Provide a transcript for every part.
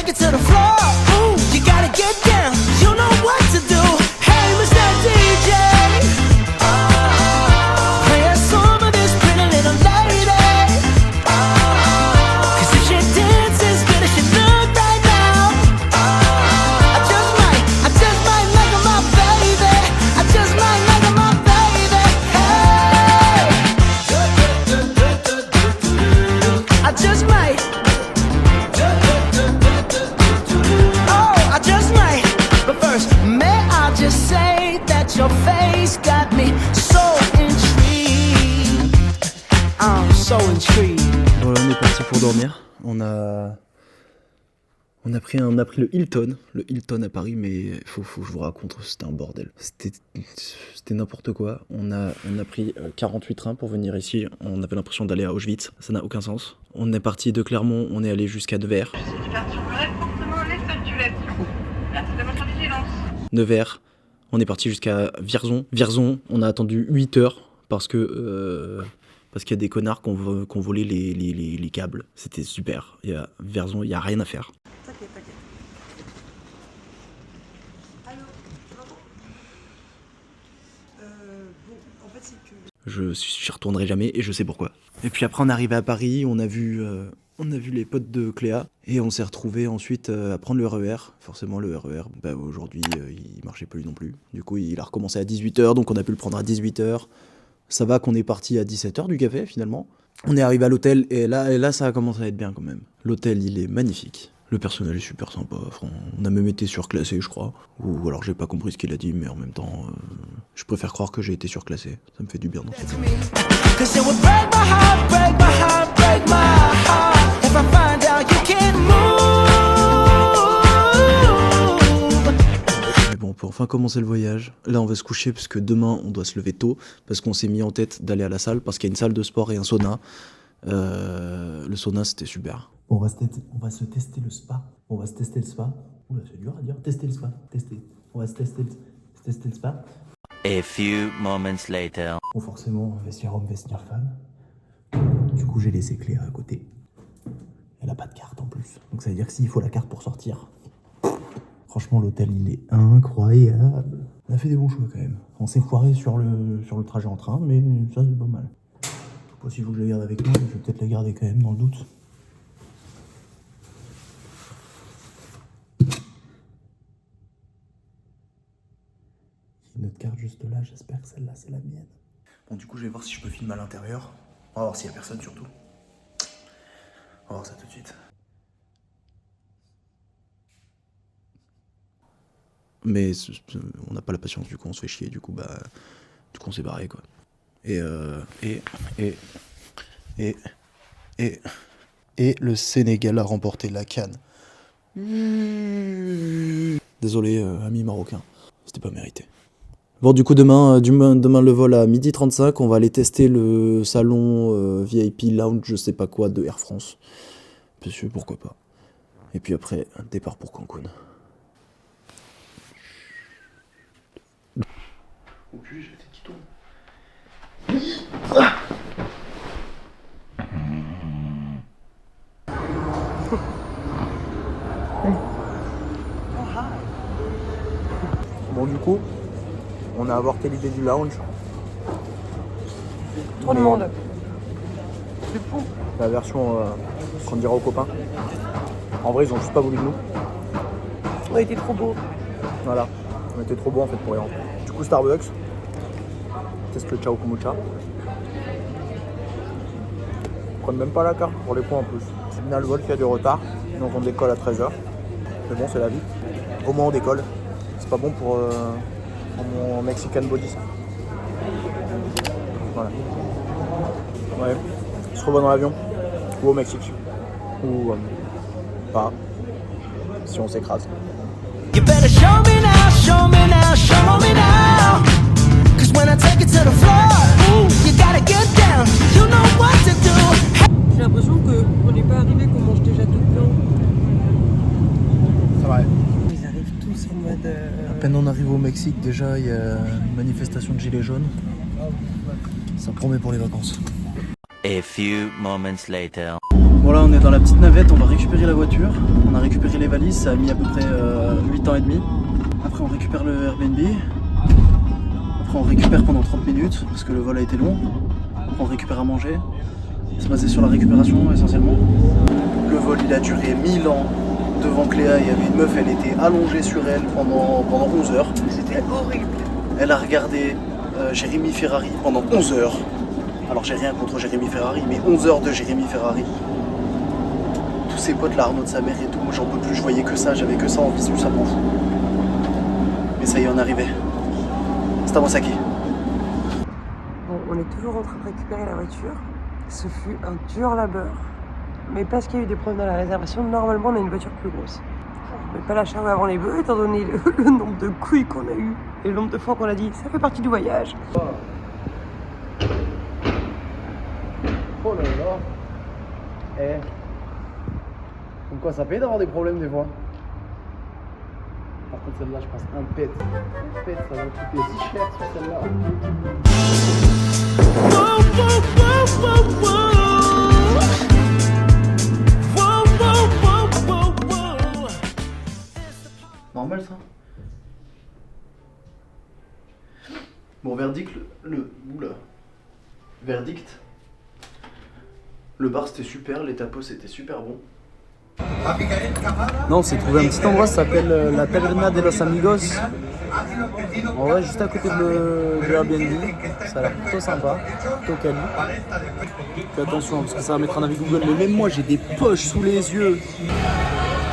take it to the floor, ooh, you gotta get down. You know what to do. Hey, Mr. DJ, play a song of this pretty little lady. 'Cause if she dances as good as she look right now, I just might make her my baby. I just might make her my baby. Hey, I just might. Oh, I just might. But first, may I just say that your face got me so intrigued. I'm so intrigued. Voilà, on est parti pour dormir. On a pris le Hilton à Paris, mais faut que je vous raconte, c'était un bordel. C'était n'importe quoi. On a pris 48 trains pour venir ici. On avait l'impression d'aller à Auschwitz. Ça n'a aucun sens. On est parti de Clermont, on est allé jusqu'à Nevers. Nevers, on est parti jusqu'à Vierzon. Vierzon, on a attendu 8 heures parce qu'il y a des connards qui ont volé les câbles. C'était super. Vierzon, il n'y a rien à faire. T'inquiète. Allô, maman. Bon, en fait, c'est que... Je retournerai jamais et je sais pourquoi. Et puis après on est arrivé à Paris, on a vu les potes de Cléa et on s'est retrouvés ensuite à prendre le RER. Forcément le RER, aujourd'hui il marchait plus non plus. Du coup il a recommencé à 18h, donc on a pu le prendre à 18h. Ça va qu'on est parti à 17h du café finalement. On est arrivé à l'hôtel et là ça a commencé à être bien quand même. L'hôtel il est magnifique. Le personnel est super sympa, on a même été surclassé je crois. Ou alors j'ai pas compris ce qu'il a dit, mais en même temps je préfère croire que j'ai été surclassé. Ça me fait du bien dans cette vie. 'Cause it would break my heart, break my heart, break my heart if I find out you can't move. Mais bon, on peut enfin commencer le voyage. Là on va se coucher parce que demain on doit se lever tôt, parce qu'on s'est mis en tête d'aller à la salle, parce qu'il y a une salle de sport et un sauna. Le sauna c'était super. On va se tester le spa. On va se tester le spa. Oula, c'est dur à dire. Tester le spa. Tester. On va se tester le spa. A few moments later. Bon, forcément, vestiaire homme, vestiaire femme. Du coup, j'ai laissé Cléa à côté. Elle a pas de carte en plus. Donc ça veut dire que s'il faut la carte pour sortir. Franchement, l'hôtel, il est incroyable. On a fait des bons choix quand même. On s'est foiré sur le trajet en train, mais ça, c'est pas mal. Je sais pas s'il faut que je la garde avec moi, mais je vais peut-être la garder quand même, dans le doute. Notre carte juste là, j'espère que celle-là c'est la mienne. Bon, du coup je vais voir si je peux filmer à l'intérieur. On va voir s'il y a personne surtout. On va voir ça tout de suite. Mais on n'a pas la patience, du coup on se fait chier, du coup on s'est barré quoi. Et le Sénégal a remporté la CAN. Désolé amis marocains, c'était pas mérité. Bon, du coup, demain le vol à 12h35, on va aller tester le salon VIP Lounge, je sais pas quoi, de Air France. Parce que pourquoi pas. Et puis après, un départ pour Cancun. Oh putain, j'ai la tête qui tourne. Bon, du coup, on a avorté l'idée du lounge. Trop de monde. C'est fou. La version qu'on dira aux copains. En vrai, ils ont juste pas voulu de nous. On a été trop beau. Voilà, on était trop beau en fait pour rien. Du coup, Starbucks. Teste le Ciao Kombucha. Ils prennent même pas la carte pour les points en plus. C'est bien le vol qui a du retard, donc on décolle à 13h. Mais bon, c'est la vie. Au moins on décolle. C'est pas bon pour mon Mexican body ça. Voilà. Ouais. On se revoit dans l'avion. Ou au Mexique. Ou pas. Si on s'écrase. You better show me now, show me now, show me now. 'Cause when I take it to the floor, ooh, you gotta get down. You know what to do. J'ai l'impression qu'on n'est pas arrivé, qu'on mange déjà tout blanc. C'est vrai. Ils arrivent tous en mode... À peine on arrive au Mexique, déjà il y a une manifestation de gilets jaunes. Ça promet pour les vacances. A few moments later. Bon Bon là on est dans la petite navette, on va récupérer la voiture. On a récupéré les valises, ça a mis à peu près 8 ans et demi. Après on récupère le Airbnb. Après on récupère pendant 30 minutes parce que le vol a été long. Après on récupère à manger. C'est basé sur la récupération essentiellement. Le vol il a duré 1000 ans. Devant Cléa il y avait une meuf, elle était allongée sur elle pendant 11 heures. C'était horrible. Elle a regardé Jérémy Ferrari pendant 11 heures. Alors j'ai rien contre Jérémy Ferrari, mais 11 heures de Jérémy Ferrari. Tous ses potes, là, Arnaud de sa mère et tout, moi j'en peux plus, je voyais que ça, j'avais que ça en visu, ça m'en fout. Mais ça y est, on est arrivé. C'est à Mosaki. Bon, on est toujours en train de récupérer la voiture. Ce fut un dur labeur. Mais parce qu'il y a eu des problèmes dans la réservation, normalement on a une voiture plus grosse. Mais pas la charger avant les bœufs, étant donné le nombre de couilles qu'on a eu et le nombre de fois qu'on a dit ça fait partie du voyage. Oh là là. Eh. Comme quoi ça paye d'avoir des problèmes des fois. Par contre celle-là je pense un pète. Un pète, ça va coûter si cher sur celle-là. Whoa, whoa, whoa, whoa, whoa. Whoa, whoa, whoa, whoa, whoa. Normal ça. Bon verdict, oula. Verdict. Le bar c'était super, les tapos c'était super bon. Non, on s'est trouvé un petit endroit, ça s'appelle la Taberna de los Amigos. En vrai, juste à côté de Airbnb. Ça a l'air plutôt sympa, plutôt quali. Fais attention parce que ça va mettre un avis Google, mais même moi j'ai des poches sous les yeux.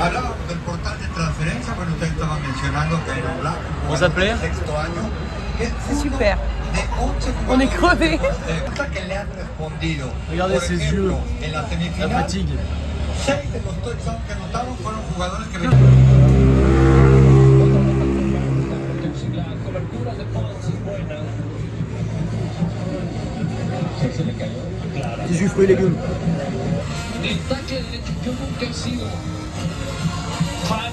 Hablamos del portal de transferencia, bueno, usted estaba mencionando que en la On s'appelait C'est super. On est crevés. que le han respondido. Regardez ses yeux, En la la semifinal, fatigue. 6 de los touchdowns que anotaron fueron jugadores que « 18 fruits et légumes. Del tackle derecho, yo nunca he sido fan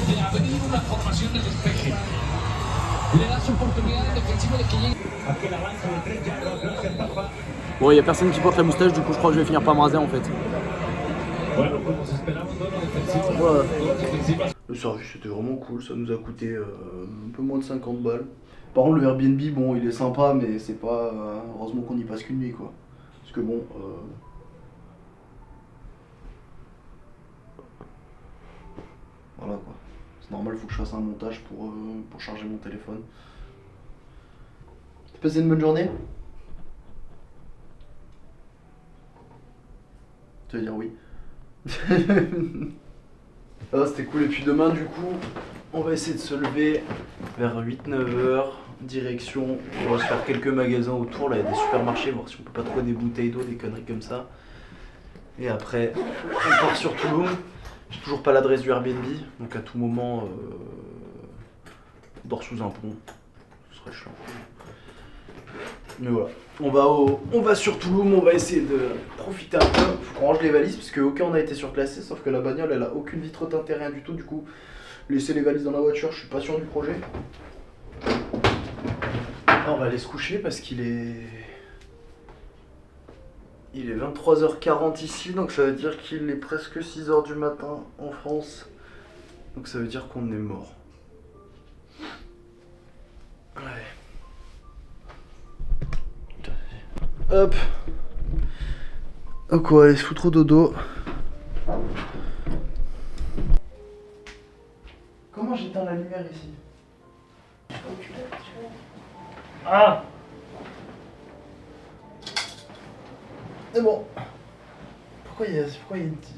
de abrir una formación de despeje. Le das oportunidad al defensivo de que llegue. Bon, il y a personne qui porte la moustache, du coup je crois que je vais finir par me raser en fait. Voilà. Le service c'était vraiment cool, ça nous a coûté un peu moins de 50 balles. Par contre le Airbnb, bon il est sympa mais c'est pas... heureusement qu'on y passe qu'une nuit quoi. Parce que bon... Voilà quoi. C'est normal, faut que je fasse un montage pour charger mon téléphone. T'as passé une bonne journée? Tu vas dire oui. Ah, c'était cool. Et puis demain, du coup, on va essayer de se lever vers 8-9 heures. Direction, on va se faire quelques magasins autour. Là, il y a des supermarchés, voir si on peut pas trouver des bouteilles d'eau, des conneries comme ça. Et après, on part sur Tulum. J'ai toujours pas l'adresse du Airbnb, donc à tout moment, on dort sous un pont. Ce serait chiant. Mais voilà, on va sur Tulum, on va essayer de profiter un peu. Faut qu'on range les valises parce que ok on a été surclassé, sauf que la bagnole elle a aucune vitre teintée, rien du tout. Du coup, laisser les valises dans la voiture, je suis pas sûr du projet. Là, on va aller se coucher parce qu'il est 23h40 ici, donc ça veut dire qu'il est presque 6h du matin en France. Donc ça veut dire qu'on est mort. Ouais. Hop. Ok, allez se foutre au dodo. Comment j'éteins la lumière ici? Ah! C'est bon. Pourquoi il y a une petite...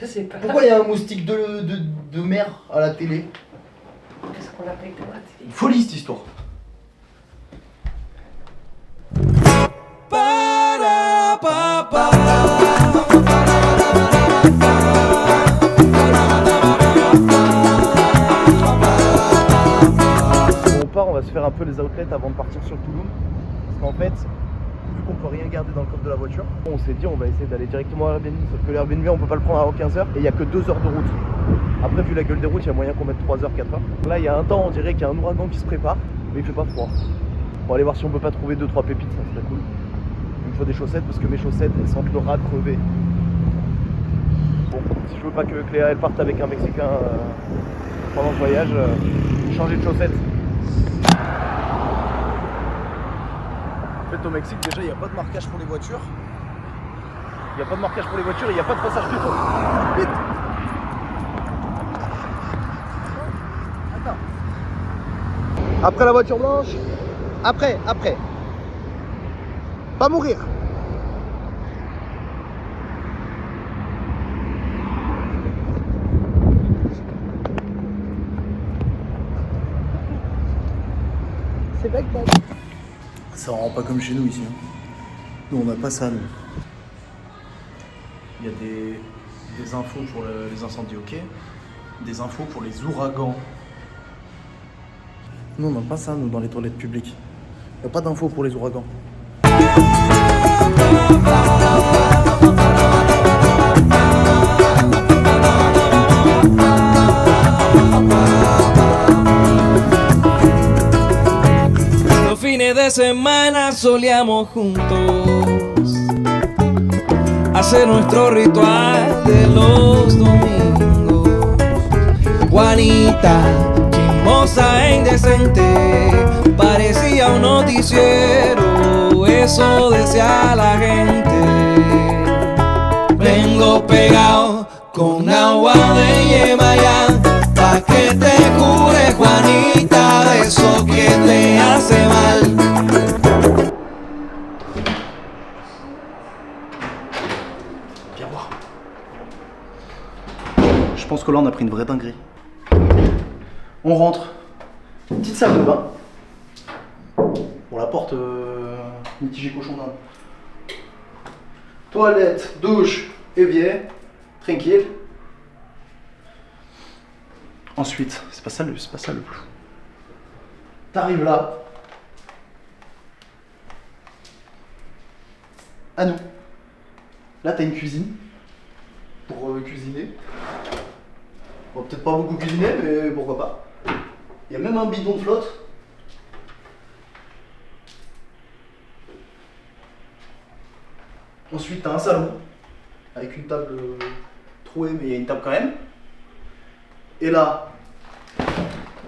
Je sais pas. Pourquoi il y a un moustique de mer à la télé? Qu'est-ce qu'on a pris de la télé? Folie cette histoire. On va se faire un peu les outlets avant de partir sur Tulum. Parce qu'en fait, vu qu'on peut rien garder dans le coffre de la voiture, on s'est dit on va essayer d'aller directement à Airbnb. Sauf que l'Airbnb on peut pas le prendre avant 15h et il n'y a que 2 heures de route. Après vu la gueule des routes, il y a moyen qu'on mette 3h, 4h. Là il y a un temps, on dirait qu'il y a un ouragan qui se prépare, mais il fait pas froid. On va aller voir si on peut pas trouver 2-3 pépites, ça serait cool. Il me faut des chaussettes parce que mes chaussettes elles sentent le rat crevé. je veux pas que Cléa elle parte avec un Mexicain pendant le voyage, changer de chaussettes. En fait au Mexique déjà il n'y a pas de marquage pour les voitures. Il n'y a pas de marquage pour les voitures et il n'y a pas de passage piéton. Vite. Attends. Après la voiture blanche. Après. Pas mourir. C'est vrai que ça rend pas comme chez nous ici. Nous on n'a pas ça nous. Il y a des infos pour les incendies, ok. Des infos pour les ouragans. Nous on n'a pas ça nous dans les toilettes publiques. Il n'y a pas d'infos pour les ouragans. Los fines de semana solíamos juntos hacer nuestro ritual de los domingos. Juanita, chismosa e indecente, parecía un noticiero, eso decía la gente. Vengo pegado con agua de Yemayá, pa' que te cure, Juanita, de eso que te hace mal. Je pense que là on a pris une vraie dinguerie. On rentre. Petite salle de bain. Bon la porte mitigée cochon d'Inde. Toilette, douche, évier. Tranquille. Ensuite, c'est pas ça le plus. T'arrives là. À nous. Là t'as une cuisine. Pour cuisiner. On va peut-être pas beaucoup cuisiner, mais pourquoi pas. Il y a même un bidon de flotte. Ensuite, t'as un salon avec une table trouée, mais il y a une table quand même. Et là,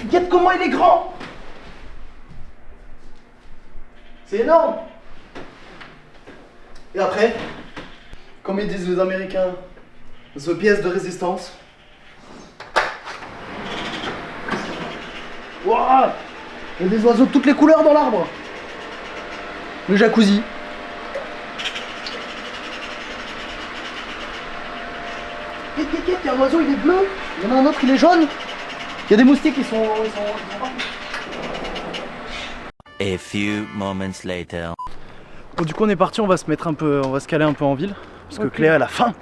regarde comment il est grand. C'est énorme. Et après, comme ils disent les Américains, the pièce de résistance. Wouah, il y a des oiseaux de toutes les couleurs dans l'arbre. Le jacuzzi. Il y a un oiseau, il est bleu. Il y en a un autre, il est jaune. Il y a des moustiques, ils sont A few moments later. Bon, du coup on est parti, on va se caler un peu en ville. Parce que Cléa elle a faim.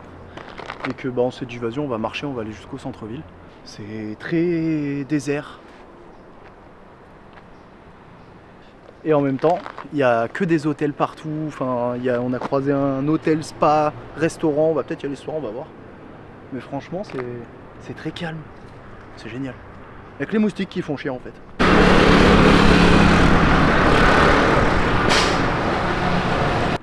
Et que on s'est dit vas-y on va marcher, on va aller jusqu'au centre-ville. C'est très désert. Et en même temps, il n'y a que des hôtels partout. Enfin, on a croisé un hôtel, spa, restaurant. On va peut-être y aller ce soir, on va voir. Mais franchement, c'est très calme. C'est génial. Avec les moustiques qui font chier en fait.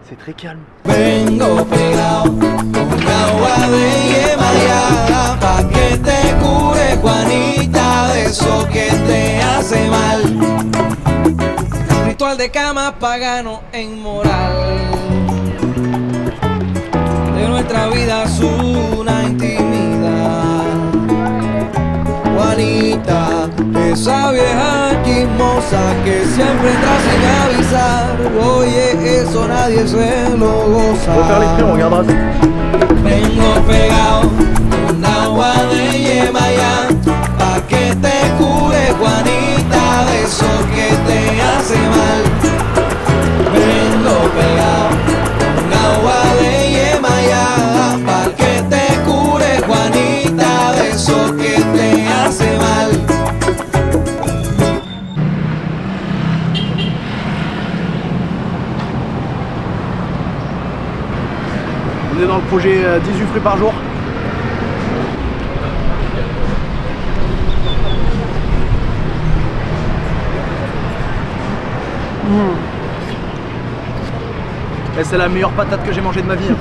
C'est très calme. Vengo pegado con agua de Yemayá, pa' que te cure, Juanita, de eso que te hace mal. Ritual de cama pagano e inmoral. De nuestra vida es una intimidad. Juanita, esa vieja chismosa que siempre entra sin avisar. Oye, eso nadie se lo goza. Vengo pegado con agua de Yemayá, pa' que te cure, Juanita, de eso que te hace mal. Vengo pegado con agua de Yemayá, pa' que te cure, Juanita, de eso que te hace mal. On est dans le projet 18 fruits par jour. Et c'est la meilleure patate que j'ai mangée de ma vie.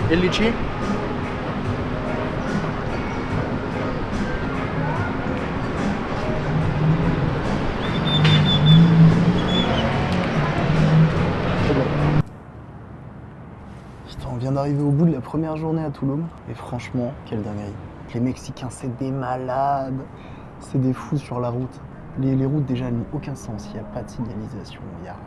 Et le litchi, vient d'arriver au bout de la première journée à Tulum et franchement, quelle dinguerie. Les Mexicains, c'est des malades, c'est des fous sur la route. Les routes déjà elles n'ont aucun sens, il n'y a pas de signalisation, il n'y a rien.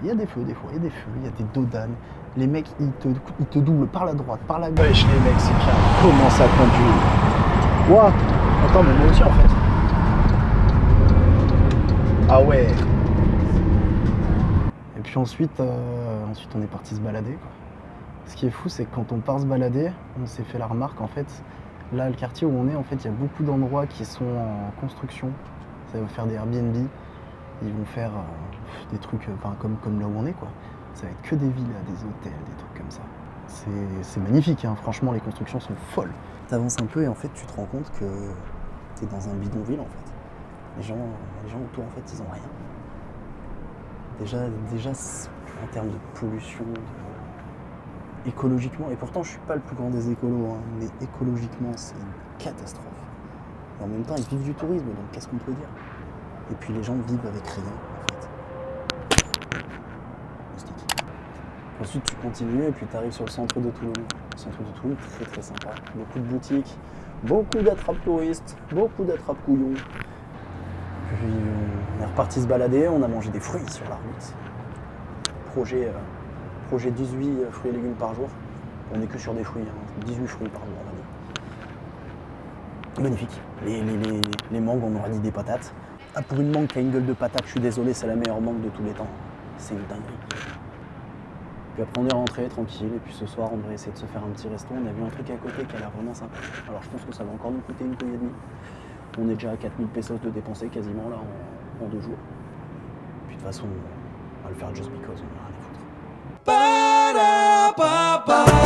Il y a des feux des fois, il y a des feux, il y a des dodanes. Les mecs, ils te doublent par la droite, par la gauche. Wesh, les Mexicains, comment ça conduit? Quoi? Attends, mais moi aussi en fait. Ah ouais. Et puis ensuite on est parti se balader, quoi. Ce qui est fou, c'est que quand on part se balader, on s'est fait la remarque, en fait, là, le quartier où on est, en fait, il y a beaucoup d'endroits qui sont en construction. Ça va faire des Airbnb, ils vont faire des trucs comme là où on est, quoi. Ça va être que des villas, des hôtels, des trucs comme ça. C'est magnifique, hein. Franchement, les constructions sont folles. T'avances un peu et en fait, tu te rends compte que t'es dans un bidonville, en fait. Les gens autour, en fait, ils ont rien. Déjà en termes de pollution, écologiquement, et pourtant je suis pas le plus grand des écolos, hein, mais écologiquement c'est une catastrophe. Et en même temps ils vivent du tourisme, donc qu'est-ce qu'on peut dire? Et puis les gens vivent avec rien en fait. Mystique. Ensuite tu continues et puis tu arrives sur le centre de Tulum. Le centre de Tulum, très très sympa. Beaucoup de boutiques, beaucoup d'attrapes touristes, beaucoup d'attrapes couillons. Puis on est reparti se balader, on a mangé des fruits sur la route. Projet 18 fruits et légumes par jour. On n'est que sur des fruits, hein. 18 fruits par jour, on va dire. Magnifique. Les mangues, on aurait dit des patates. Ah, pour une mangue qui a une gueule de patate, je suis désolé, c'est la meilleure mangue de tous les temps. C'est une dinguerie. Puis après on est rentré tranquille, et puis ce soir on devrait essayer de se faire un petit resto. On a vu un truc à côté qui a l'air vraiment sympa. Alors je pense que ça va encore nous coûter une couille et demie. On est déjà à 4000 pesos de dépenser quasiment là en 2 jours. Puis de toute façon, on va le faire just because, on a rien à foutre. Ba-da-ba-ba.